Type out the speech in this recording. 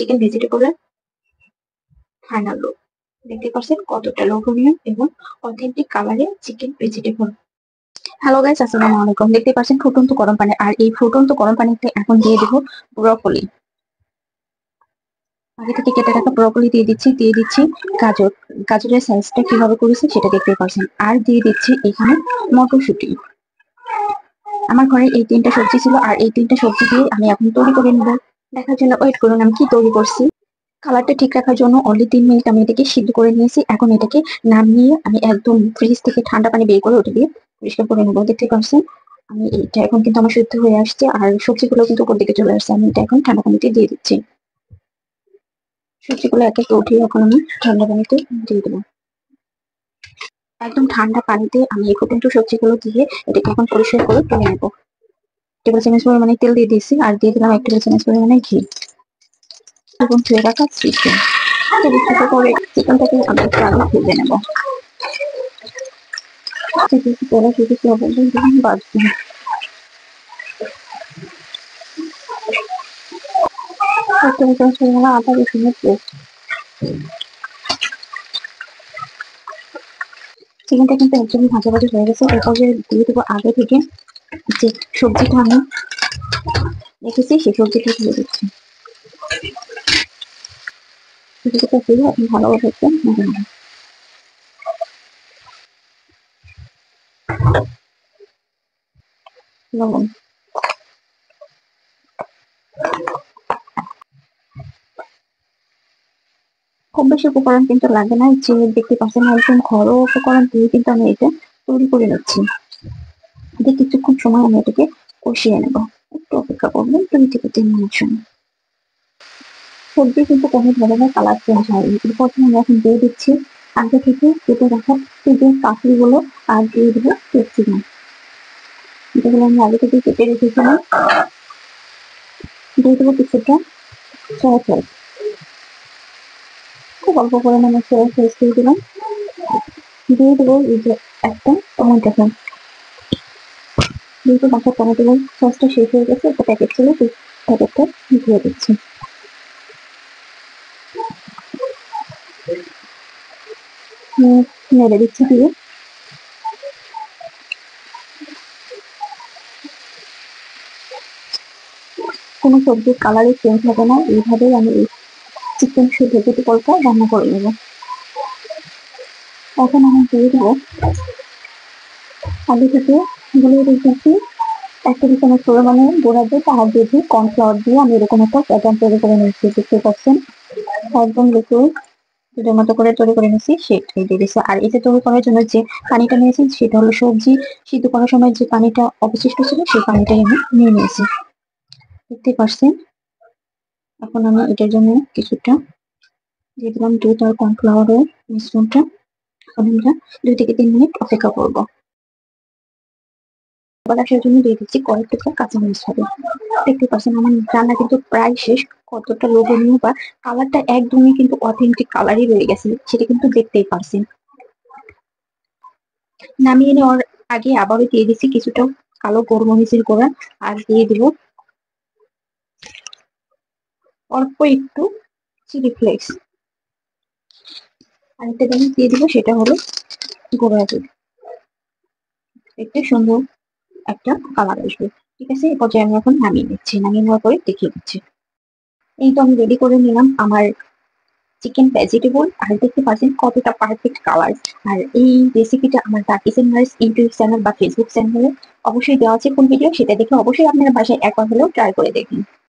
Chicken ভেজিটেবলের final look. দেখতে পাচ্ছেন কতটা লোভনীয় এবং অথেন্টিক কালারে চিকেন ভেজিটেবল। হ্যালো গাইস, আসসালামু আলাইকুম। দেখতে পাচ্ছেন ফুটন্ত গরম পানি, আর এই ফুটন্ত গরম পানিতে এখন দিয়ে দেবো ব্রকলি। আগে থেকে কেটে রাখা ব্রকলি দিয়ে দিচ্ছি গাজর। গাজরের সাইজটা কিভাবে করেছি সেটা দেখতে পাচ্ছেন। আর দিয়ে দিচ্ছি এখানে মটরশুঁটি। আমার ঘরে এই 3টা সবজি ছিল, আর এই 3টা সবজি দিয়ে আমি এখন তৈরি করে নেব। দেখার জন্য ওয়েট করুন আমি কি তৈরি করছি। কালারটা ঠিক রাখার জন্য অনলি 3 মিনিট আমি এটাকে সিদ্ধ করে নিয়েছি। এখন এটাকে নামিয়ে আমি একদম ফ্রিজ থেকে ঠান্ডা পানি বের করে ওটা দিয়ে পরিষ্কার করে নেবো। দেখতে পাচ্ছেন আমি এটা এখন কিন্তু আমার সিদ্ধ হয়ে আসছে, আর সবজিগুলো কিন্তু উপর দিকে চলে আসছে। আমি এটা এখন ঠান্ডা পানিতে দিয়ে দিচ্ছি। সবজিগুলো এক এক উঠিয়ে এখন আমি ঠান্ডা পানিতে দিয়ে দেবো। একদম ঠান্ডা পানিতে আমি এই ফুটন্ত সবজিগুলো দিয়ে এটাকে এখন পরিষ্কার করে তুলে নেবো। টেবিল চামচ পরিমাণে তেল দিয়ে দিয়েছি, আর দিয়ে দিলাম 1 টেবিল চামচ পরিমাণে ঘি এবং ধুয়ে রাখা চিকেন। ছোট করে চিকেনটাকে আমি একটু আগে ভেজে নেবো। তেলে শুধু লবণ বাজবে। একটা চামচ পরিমাণে আদা রসুনের পেস্ট। চিকেনটা কিন্তু একদমই ভাজা ভাজা হয়ে গেছে। এরপর যে দিয়ে দেবো আগে থেকে যে সবজিটা আমি রেখেছি সেই সবজিটা দিয়ে দিচ্ছি। সবজিটা দিয়ে আপনি ভালোভাবে একটু ভেজে নেবেন। লবণ, খুব বেশি উপকরণ কিন্তু লাগে না। যে দেখতে পাচ্ছেন একদম ঘরোয়া উপকরণ দিয়ে কিন্তু আমি এটা তৈরি করে নিচ্ছি। এতে কিছুক্ষণ সময় আমি এটাকে কষিয়ে নেব। একটু অপেক্ষা করবেন 2 থেকে 3 মিনিট সময়। সবজি কিন্তু কোনো ধরনের কালার চেঞ্জ হয়নি। এরপর আমি এখন দিয়ে দিচ্ছি আগে থেকে কেটে রাখা পেঁপের কাঁকড়িগুলো, আর দিয়ে দেবো ক্যাপসিকাম, যেগুলো আমি আগে থেকে কেটে রেখেছিলাম। দিয়ে দেবো কিছুটা সয়া সস, খুব অল্প পরিমাণে সয়া সস দিয়ে দিলাম। দিয়ে দেবো এই যে একটা টমেটো সস। যেহেতু বাসার টমেটো সসটা শেষ হয়ে গেছে, একটা প্যাকেট ছিল, সেই প্যাকেটটা দিয়ে দিচ্ছি। নেড়ে দিচ্ছি দিয়ে কোনো সবজির কালারই চেঞ্জ হবে না। এইভাবেই আমি এই চিকেন ভেজিটেবলটা রান্না করে নেব। এখন আমি দিয়ে দেবো আগে থেকে গুলিয়ে রেখেছি 1 টেবিল চামচ পরিমাণে গুঁড়া দুধ, আর দিয়ে কর্নফ্লাওয়ার দিয়ে আমি এরকম একটা প্যাটার্ন তৈরি করে নিচ্ছি। দেখতে পাচ্ছেন একদম লিকুইড দুধের মতো করে তৈরি করে নিচ্ছি, সেটাই দিয়ে দিচ্ছি। আর এটা তৈরি করার জন্য যে পানিটা নিয়েছি সেটা হলো সবজি সিদ্ধ করার সময় যে পানিটা অবশিষ্ট ছিল সেই পানিটাই আমি নিয়ে নিয়েছি। দেখতে পাচ্ছেন এখন আমি এটার জন্য কিছুটা দিয়ে দিলাম দুধ আর কর্নফ্লাওয়ারের মিশ্রণটা। এখন আমরা 2 থেকে 3 মিনিট অপেক্ষা করবো। আবার আসার জন্য দিয়ে দিচ্ছি কয়েক টুকরা কাঁচামরিচ হবে। দেখতে পাচ্ছেন আমার রান্না কিন্তু প্রায় শেষ। কতটা লোভনীয় বা কালারটা একদমই কিন্তু অথেন্টিক কালারই রয়ে গেছে, সেটা কিন্তু দেখতেই পারছেন। নামিয়ে নেওয়ার আগে আবারও দিয়ে দিচ্ছি কিছুটা কালো গোলমরিচের গুঁড়া, আর দিয়ে দিব অল্প একটু চিলি ফ্লেক্স। আরেকটা জিনিস দিয়ে দিব, সেটা হলো গুঁড়া দুধ। একটু সুন্দর একটা কালার আসবে। ঠিক আছে, এই পর্যায়ে আমি এখন নামিয়ে নিচ্ছি। নামিয়ে নেওয়ার পরে দেখিয়ে দিচ্ছি। এই তো আমি রেডি করে নিলাম আমার চিকেন ভেজিটেবল, আর দেখতে পাচ্ছেন কতটা পারফেক্ট কালার। আর এই রেসিপিটা আমার দা কিচেন গার্লস ইউটিউব চ্যানেল বা ফেসবুক চ্যানেলে অবশ্যই দেওয়া আছে ফুল ভিডিও, সেটা দেখে অবশ্যই আপনারা বাসায় একবার হলেও ট্রাই করে দেখুন।